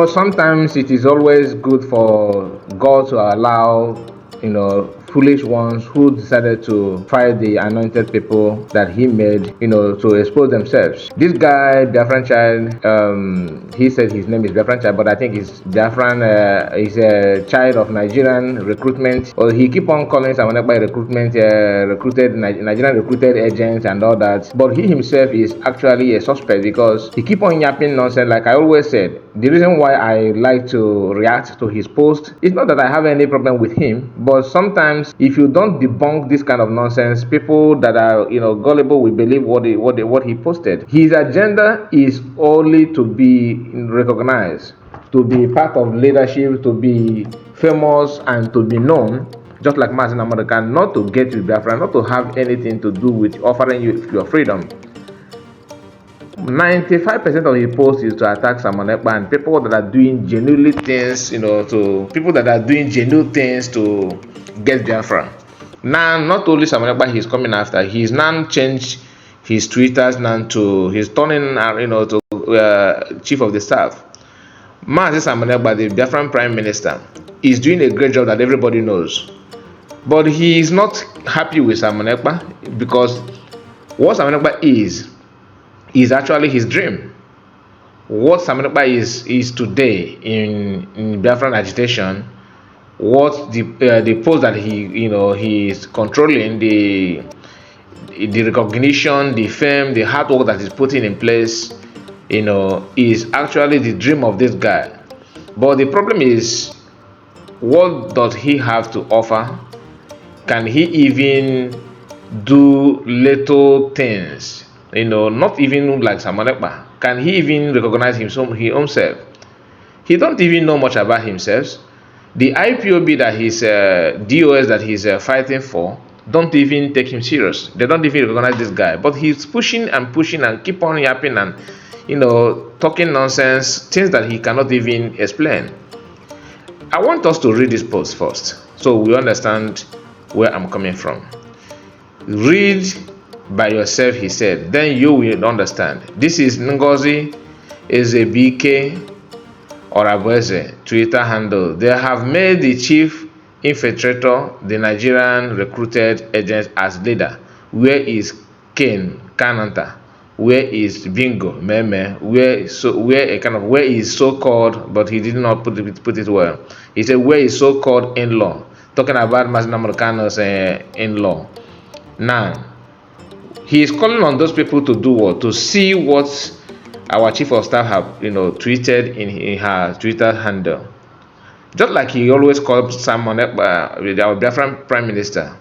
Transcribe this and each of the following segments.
Because sometimes it is always good for God to allow, foolish ones who decided to fight the anointed people that he made, to expose themselves. This guy, Biafran child, he said his name is Biafran child, but I think he's Biafran, he's a child of Nigerian recruitment. Or he keep on calling someone by recruitment, Nigerian recruited agents and all that. But he himself is actually a suspect because he keep on yapping nonsense. Like I always said, the reason why I like to react to his post is not that I have any problem with him, but sometimes if you don't debunk this kind of nonsense, people that are gullible will believe what he posted. His agenda is only to be recognized, to be part of leadership, to be famous and to be known, just like Mazin American, not to get with Biafra, not to have anything to do with offering you your freedom. 95% of his posts is to attack Simon Ekpa and people that are doing genuine things, to people that are doing genuine things to get Biafra. Now, not only Simon Ekpa he's coming after, he's now changed his Twitters now to, he's turning, to chief of the staff. Mazi Simon Ekpa, the Biafran prime minister, is doing a great job that everybody knows. But he is not happy with Simon Ekpa because what Simon Ekpa is actually his dream. What Simon Ekpa is today in Biafran agitation, what the post that he is controlling, the recognition, the fame, the hard work that is putting in place, is actually the dream of this guy. But the problem is, what does he have to offer? Can he even do little things? Not even like Simon Ekpa. Can he even recognize his own self? He don't even know much about himself. The IPOB that his DOS that he's fighting for don't even take him serious. They don't even recognize this guy. But he's pushing and keep on yapping and talking nonsense, things that he cannot even explain. I want us to read this post first, so we understand where I'm coming from. Read by yourself, he said, then you will understand. This is Ngozi Ezebike Orabueze Twitter handle. They have made the chief infiltrator, the Nigerian recruited agent, as leader. Where is Ken Kananta? Where is Bingo Meme? Where is so-called, but he did not put it well. He said, where is so-called in-law? Talking about Mazina Americano's in-law. Now, he is calling on those people to do what? To see what our chief of staff have, tweeted in her Twitter handle. Just like he always calls Simon Ekpa, our Biafran prime minister,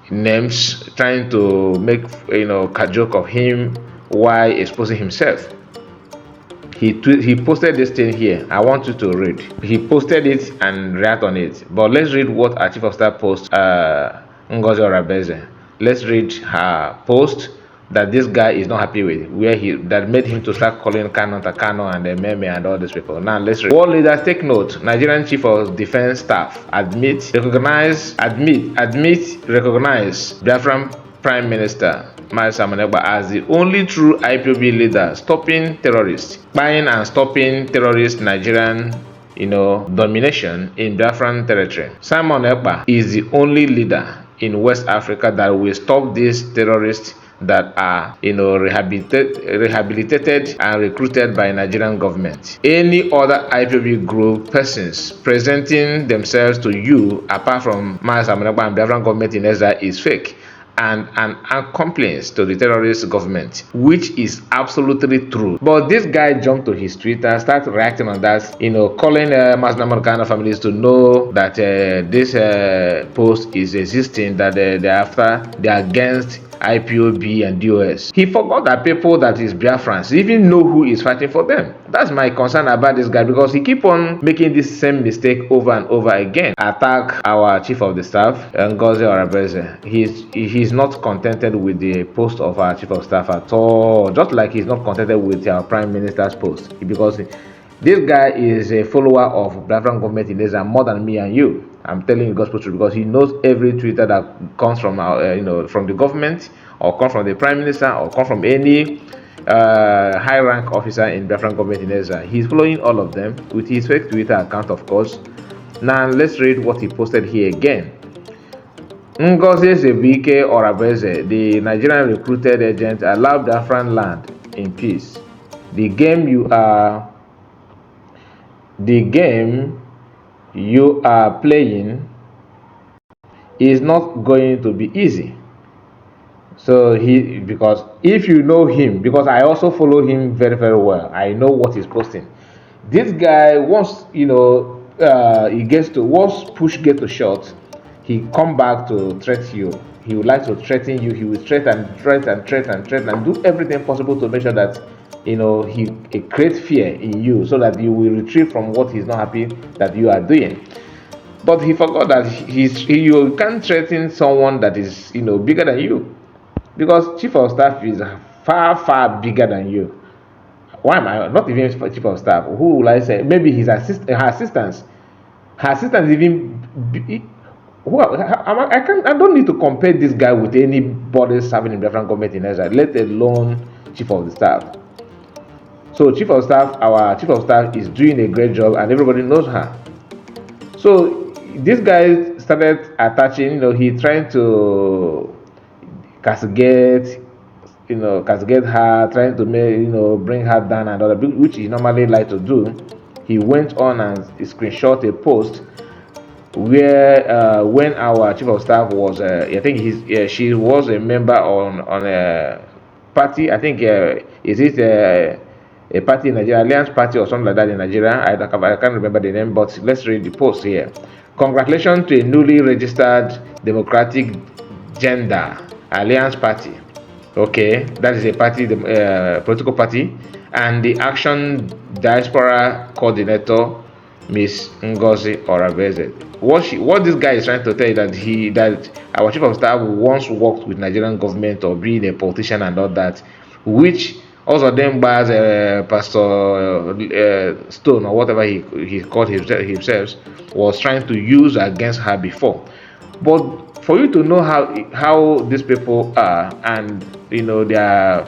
names, trying to make a joke of him while exposing himself. He posted this thing here. I want you to read. He posted it and react on it. But let's read what our chief of staff post, Ngozi Orabueze. Let's read her post that this guy is not happy with, that made him to start calling Kano and Meme and all these people. Now let's read. World leaders take note. Nigerian Chief of Defense Staff recognize Biafran Prime Minister Simon Ekpa as the only true IPOB leader stopping terrorists, buying and stopping terrorist Nigerian domination in Biafran territory. Simon Ekpa is the only leader in West Africa that will stop these terrorists that are rehabilitated and recruited by Nigerian government. Any other IPOB group persons presenting themselves to you apart from Simon Ekpa and Biafran government in Ezra is fake and an accomplice to the terrorist government, which is absolutely true. But this guy jumped to his Twitter, started reacting on that, calling Mazina Americana families to know that this post is existing, that they're against IPOB and DOS. He forgot that people that is Biafrans even know who is fighting for them. That's my concern about this guy, because he keep on making this same mistake over and over again. Attack our chief of the staff, Ngozi Orabueze. He's not contented with the post of our chief of staff at all, just like he's not contented with our prime minister's post, because this guy is a follower of Biafran government in Israel more than me and you. I'm telling you gospel truth, because he knows every Twitter that comes from our, from the government, or come from the prime minister, or come from any high rank officer in Biafran government in Ezra. He's following all of them with his fake Twitter account, of course. Now let's read what he posted here again. Ngozi Ezebike Orabeze, the Nigerian recruited agent, allowed Biafran land in peace. The game you are playing is not going to be easy. So because if you know him, because I also follow him very, very well, I know what he's posting. This guy, once once push get to shot, he come back to threaten you. He would like to threaten you. He will threaten and do everything possible to make sure that he creates fear in you, so that you will retreat from what he's not happy that you are doing. But he forgot that you can't threaten someone that is bigger than you, because chief of staff is far bigger than you. Why am I not even chief of staff? Who will I say? Maybe his her assistants. Her assistants even. I don't need to compare this guy with anybody serving in Biafran government in Israel, let alone chief of the staff. So our chief of staff is doing a great job, and everybody knows her. So this guy started attaching. He trying to castigate her, trying to bring her down and all that, which he normally like to do. He went on and screenshot a post where when our chief of staff was, I think she was a member on a party. I think is it a party in Nigeria, Alliance Party or something like that in Nigeria. I can't remember the name, but let's read the post here. Congratulations to a newly registered Democratic Gender Alliance Party. Okay, that is a party, the political party, and the Action Diaspora Coordinator, Miss Ngozi Orabeze. What this guy is trying to tell you that our chief of staff once worked with Nigerian government or being a politician and all that, which also then by Pastor Stone or whatever he called himself, was trying to use against her before. But for you to know how these people are, and their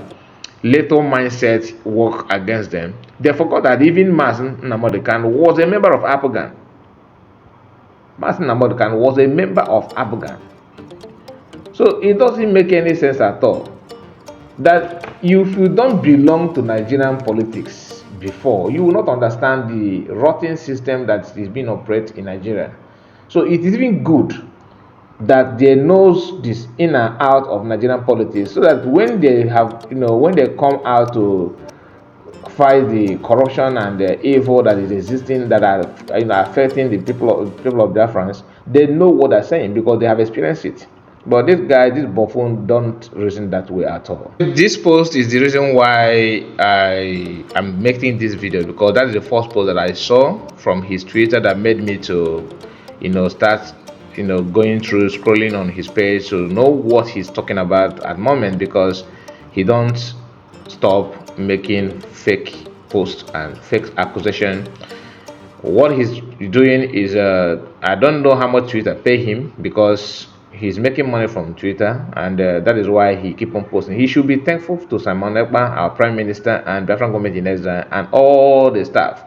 little mindset work against them, they forgot that even Mazen Namodekan was a member of Apogan. Mazen Namodekan was a member of Apogan. So it doesn't make any sense at all that if you don't belong to Nigerian politics before, you will not understand the rotten system that is being operated in Nigeria. So it is even good that they knows this in and out of Nigerian politics, so that when they come out to fight the corruption and the evil that is existing, that are affecting the people of Biafra, they know what they're saying because they have experienced it. But this buffoon, don't reason that way at all. This post is the reason why I am making this video, because that is the first post that I saw from his Twitter that made me to start going through, scrolling on his page to know what he's talking about at the moment, because he don't stop making fake posts and fake accusation. What he's doing is I don't know how much Twitter pay him, because he's making money from Twitter, and that is why he keep on posting. He should be thankful to Simon Ekpa, our Prime Minister, and Biafran government in Israel, and all the staff,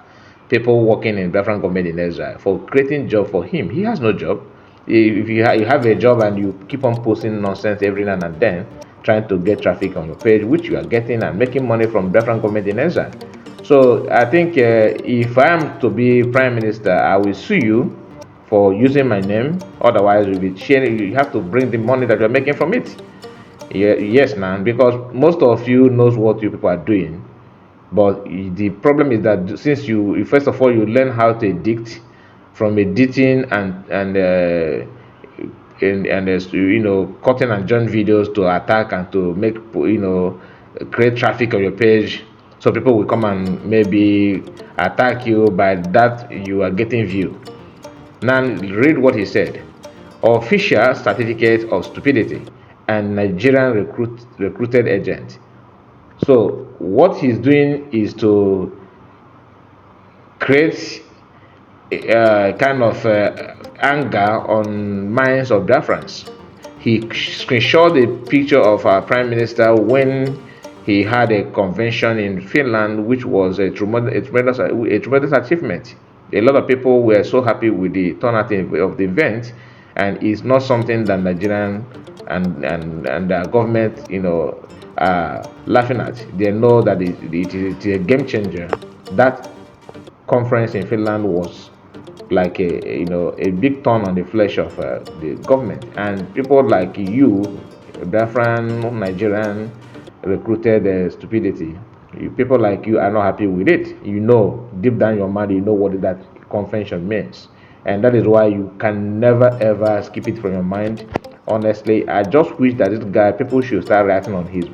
people working in Biafran government in Israel, for creating job for him. He has no job. If you have a job and you keep on posting nonsense every now and then, trying to get traffic on your page, which you are getting, and making money from Biafran government in Israel. So I think if I am to be Prime Minister, I will sue you for using my name. Otherwise, we'll be sharing. You have to bring the money that you're making from it. Yes, man, because most of you knows what you people are doing. But the problem is that since you first of all, you learn how to edit, from editing and cutting and join videos to attack and to make create traffic on your page, so people will come and maybe attack you. By that, you are getting view. Now read what he said. Official certificate of stupidity and Nigerian recruited agent. So what he's doing is to create kind of anger on minds of Biafrans. He screenshot a picture of our Prime Minister when he had a convention in Finland, which was a tremendous achievement. A lot of people were so happy with the turnout of the event, and it's not something that Nigerian and the government, are laughing at. They know that it is a game changer. That conference in Finland was like a big turn on the flesh of the government, and people like you, Biafran Nigerian recruited stupidity. People like you are not happy with it. Deep down your mind, what that convention means, and that is why you can never ever skip it from your mind. Honestly, I just wish that this guy, people should start writing on his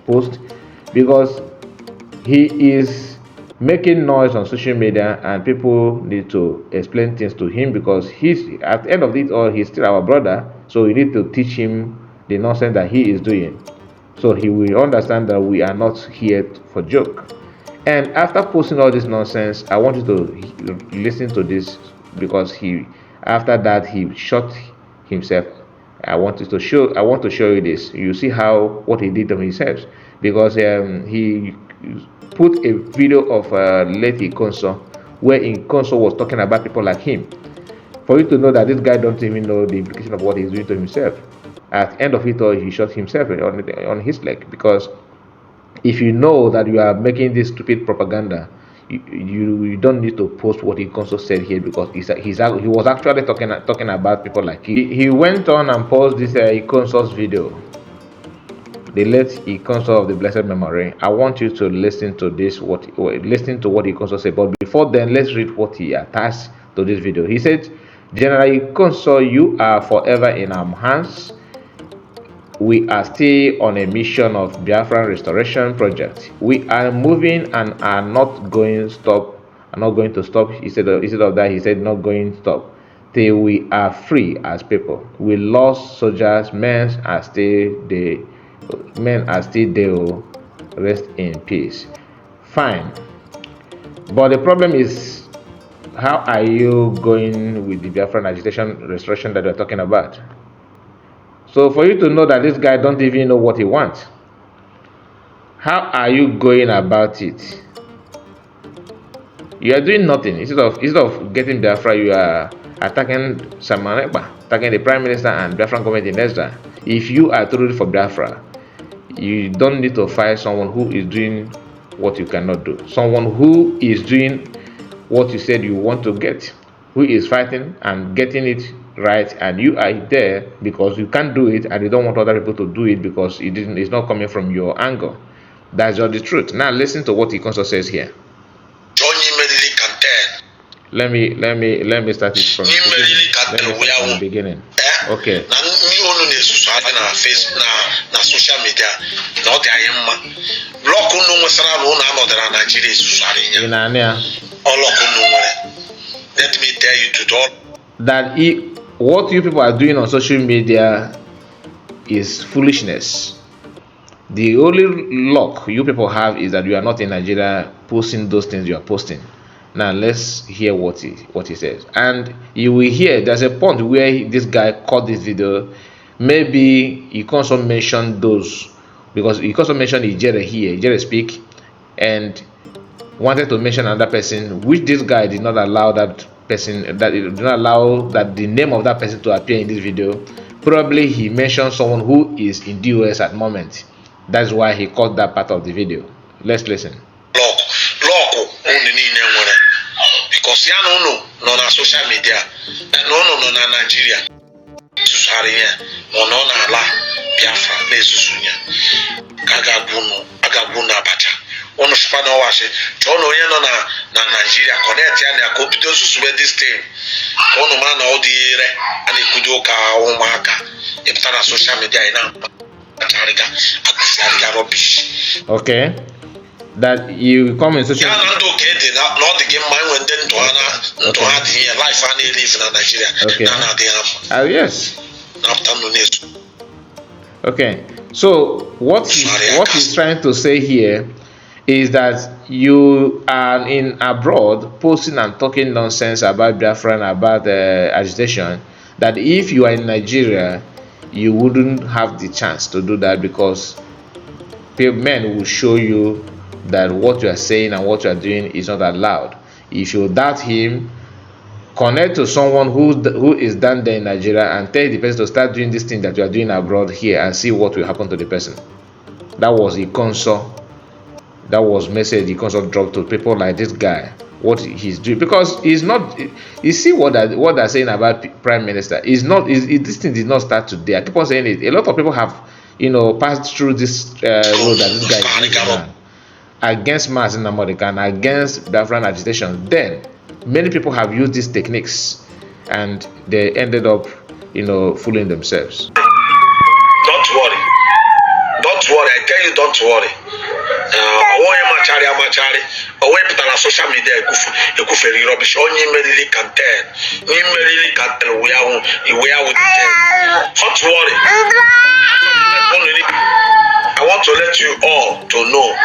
post, because he is making noise on social media, and people need to explain things to him, because he's at the end of it all, he's still our brother. So we need to teach him the nonsense that he is doing, so he will understand that we are not here for joke. And after posting all this nonsense, I want you to listen to this, because after that he shot himself. I want to show you this. You see what he did to himself, because he put a video of late Ikonsọ, where Ikonsọ was talking about people like him, for you to know that this guy don't even know the implication of what he's doing to himself. At the end of it all, he shot himself on his leg, because if you know that you are making this stupid propaganda, you don't need to post what Ikonsọ said here, because he was actually talking about people like he went on and posted this Ikonsọ's video, the late Ikonsọ of the blessed memory. I want you to listen to this, listen to what Ikonsọ said. But before then, let's read what he attached to this video. He said, "General Ikonsọ, you are forever in our hands. We are still on a mission of Biafran restoration project. We are moving and are not going to stop. Instead of that, he said, not going to stop till we are free as people. We lost soldiers, men are still there. Rest in peace." Fine. But the problem is, how are you going with the Biafran agitation restoration that we're talking about? So for you to know that this guy don't even know what he wants, how are you going about it? You are doing nothing. Instead of getting Biafra, you are attacking Samanekpa, attacking the Prime Minister and Biafran government in Ezra. If you are truly for Biafra, you don't need to fight someone who is doing what you cannot do. Someone who is doing what you said you want to get, who is fighting and getting it right, and you are there because you can't do it, and you don't want other people to do it because it's not coming from your angle. That's just the truth. Now listen to what Ikonsọ says here. Let me start it from the beginning. Okay. Let me tell you that what you people are doing on social media is foolishness. The only luck you people have is that you are not in Nigeria posting those things you are posting. Now let's hear what he says, and you will hear there's a point where this guy caught this video. Maybe Ikonsọ mentioned those, because Ikonsọ mentioned Ijere speak, and wanted to mention another person, which this guy did not allow that the name of that person to appear in this video. Probably he mentioned someone who is in the US at the moment. That's why he caught that part of the video. Let's listen. Because no na social media, no na Nigeria. Susarinya, no na ala Biafra na esusunya. Agabunu abacha. Onu spana washe. Chono ye no na Nigeria connect ya na ko bido susube this thing. Onu ma na odire ani kudo ka umaka. Ipta na social media ina. Okay. That you come in social media. Okay. Yes. Okay. So what he's trying to say here is that you are in abroad posting and talking nonsense about Biafran, about agitation, that if you are in Nigeria, you wouldn't have the chance to do that, because men will show you that what you are saying and what you are doing is not allowed. If you doubt him, connect to someone who is down there in Nigeria and tell the person to start doing this thing that you are doing abroad here and see what will happen to the person. That was Ikonsọ. That was message Ikonsọ dropped to people like this guy. What he's doing, because he's not. You see what they're saying about Prime Minister is not. This thing did not start today. I keep on saying it. A lot of people have, passed through this road that this guy is using against Mazi Nnamdi Kanu, against Biafran agitation. Then many people have used these techniques, and they ended up, fooling themselves. Don't worry. Don't worry. I tell you, don't worry. Onwe pụtara social media ekwufere rubbish. Onye meriri campaign, iwe ahụ detail. Don't worry. I want to let you all to know.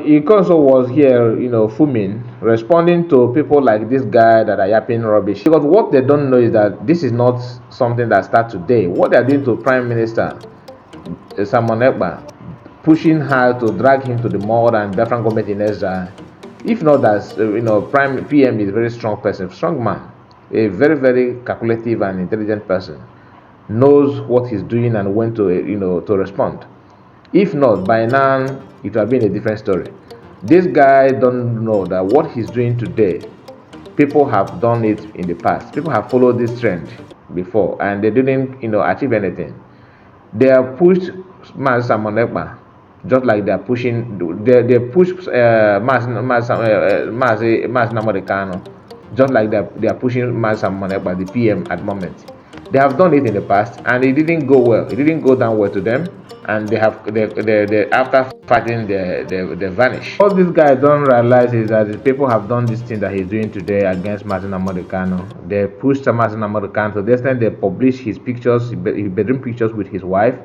Ikonsọ was here, fuming, responding to people like this guy that are yapping rubbish. Because what they don't know is that this is not something that starts today. What they are doing to Prime Minister Simon Ekpa, pushing her to drag him to the mud and different government in Ezra. If not that, Prime PM is a very strong person, strong man, a very, very calculative and intelligent person, knows what he's doing and when to, to respond. If not, by now it would have been a different story. This guy don't know that what he's doing today, people have done it in the past. People have followed this trend before, and they didn't, achieve anything. They have pushed Mazi Simon Ekpa, just like they are pushing. They push Mazi Nnamdi Kanu, just like they are pushing Mazi Simon Ekpa, the PM at the moment. They have done it in the past, and it didn't go well. It didn't go down well to them, and they after fighting they vanish. All these guys don't realize is that the people have done this thing that he's doing today against Mazi Nnamdi Kanu. They pushed Mazi Nnamdi Kanu to the extent they publish his pictures, his bedroom pictures with his wife.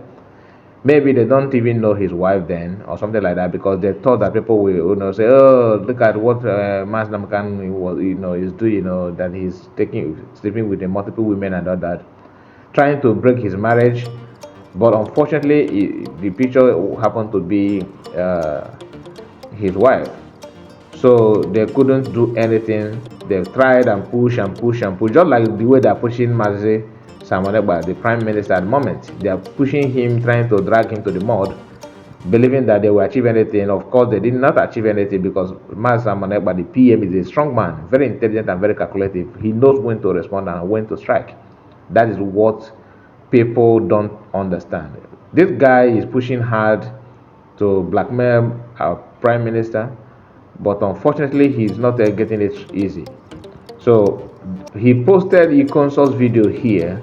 Maybe they don't even know his wife then, or something like that, because they thought that people will, say, "Oh, look at what Mazi Nnamdi Kanu was, is doing, that he's sleeping with multiple women and all that, trying to break his marriage." But unfortunately, the picture happened to be his wife, so they couldn't do anything. They tried and push and push and push, just like the way they're pushing Mazi Simon Ekpa, the Prime Minister at the moment. They are pushing him, trying to drag him to the mud, believing that they will achieve anything. Of course, they did not achieve anything, because Mazi Simon Ekpa, the PM, is a strong man, very intelligent and very calculative. He knows when to respond and when to strike. That is what people don't understand. This guy is pushing hard to blackmail our Prime Minister, but unfortunately, he's not getting it easy. So he posted Ikonsọ's video here,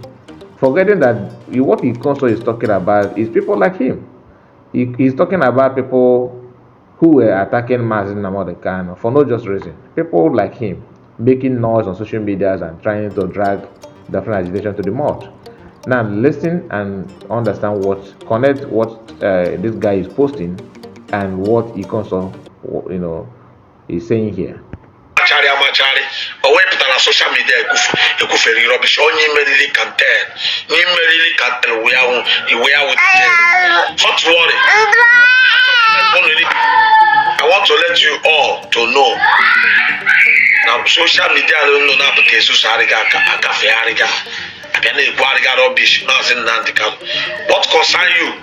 forgetting that what Ikonsọ is talking about is people like him. He's talking about people who were attacking Mazi Nnamdi Kanu for no just reason. People like him making noise on social media and trying to drag the agitation to the mud. Now listen and understand connect what this guy is posting and what Ikonsọ, is saying here. Social media ekwufere rubbish. Onye meriri campaign, iwe ahụ detail. Don't worry. I want to let you all to know. Now social media no na put so sariga akafeariga. Abia na ekwarịga rubbish Mazi Nnamdi Kanu. What concern you?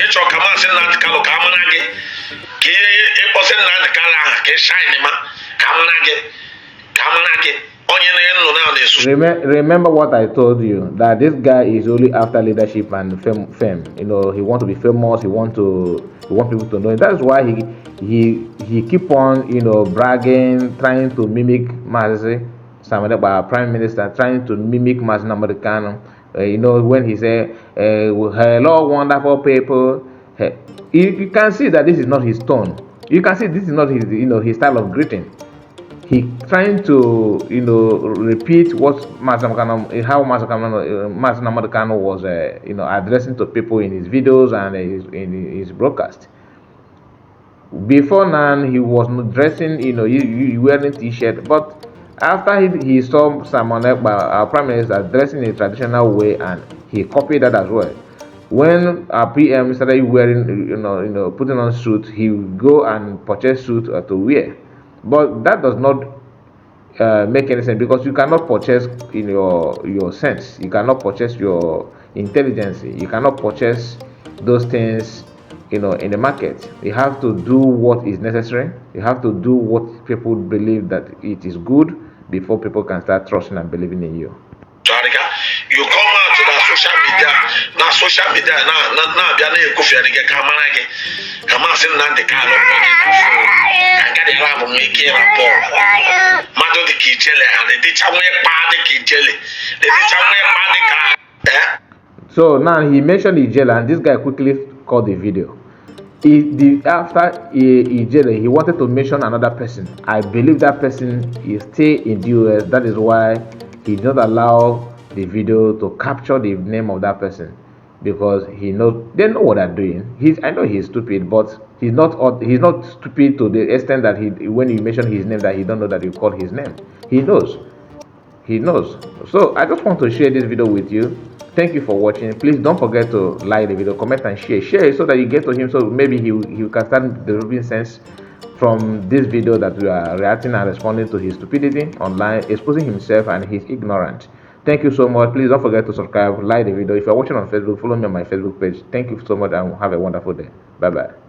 Ịchọ ka Mazi Nnamdi Kanu ka amana gị. Ka ịkpọsị Nnamdi Kanu aha ka shine ma ka amana gị. Remember what I told you, that this guy is only after leadership and fame. He wants to be famous. He want people to know him. That's why he keep on bragging, trying to mimic Mazi Simon Ekpa, Prime Minister, trying to mimic Mazi Nnamdi Kanu. When he say, "Hello, wonderful people," you can see that this is not his tone. You can see this is not his style of greeting. He trying to repeat what Mazi Nnamdi Kanu was addressing to people in his videos and in his broadcast. Before now, he was not dressing, he wearing t-shirt, but after he saw Simon Ekpa, our Prime Minister, dressing in a traditional way, and he copied that as well. When our PM started wearing, putting on suit, he would go and purchase suit to wear. But that does not make any sense, because you cannot purchase in your sense, you cannot purchase your intelligence, you cannot purchase those things in the market. You have to do what is necessary, you have to do what people believe that it is good before people can start trusting and believing in you. You come out to the social media, na bia na ekofia de ka mara ge. Kama sin na de ka lo ni na ka de rap mo ike rapport. Ma do de ki jele and de cha mo pa de ki jele. De cha mo pa de ka So now he mentioned Ijela, and this guy quickly called the video. After Ijela, he wanted to mention another person. I believe that person is still in the US. That is why he did not allow the video to capture the name of that person, because they know what they're doing. I know he's stupid, but he's not stupid to the extent that when you mention his name, that he don't know that you call his name. He knows. So I just want to share this video with you. Thank you for watching. Please don't forget to like the video, comment and share it, so that you get to him, so maybe he can start developing sense from this video that we are reacting and responding to his stupidity online, exposing himself and his ignorance. Thank you so much. Please don't forget to subscribe, like the video. If you're watching on Facebook, follow me on my Facebook page. Thank you so much and have a wonderful day. Bye bye.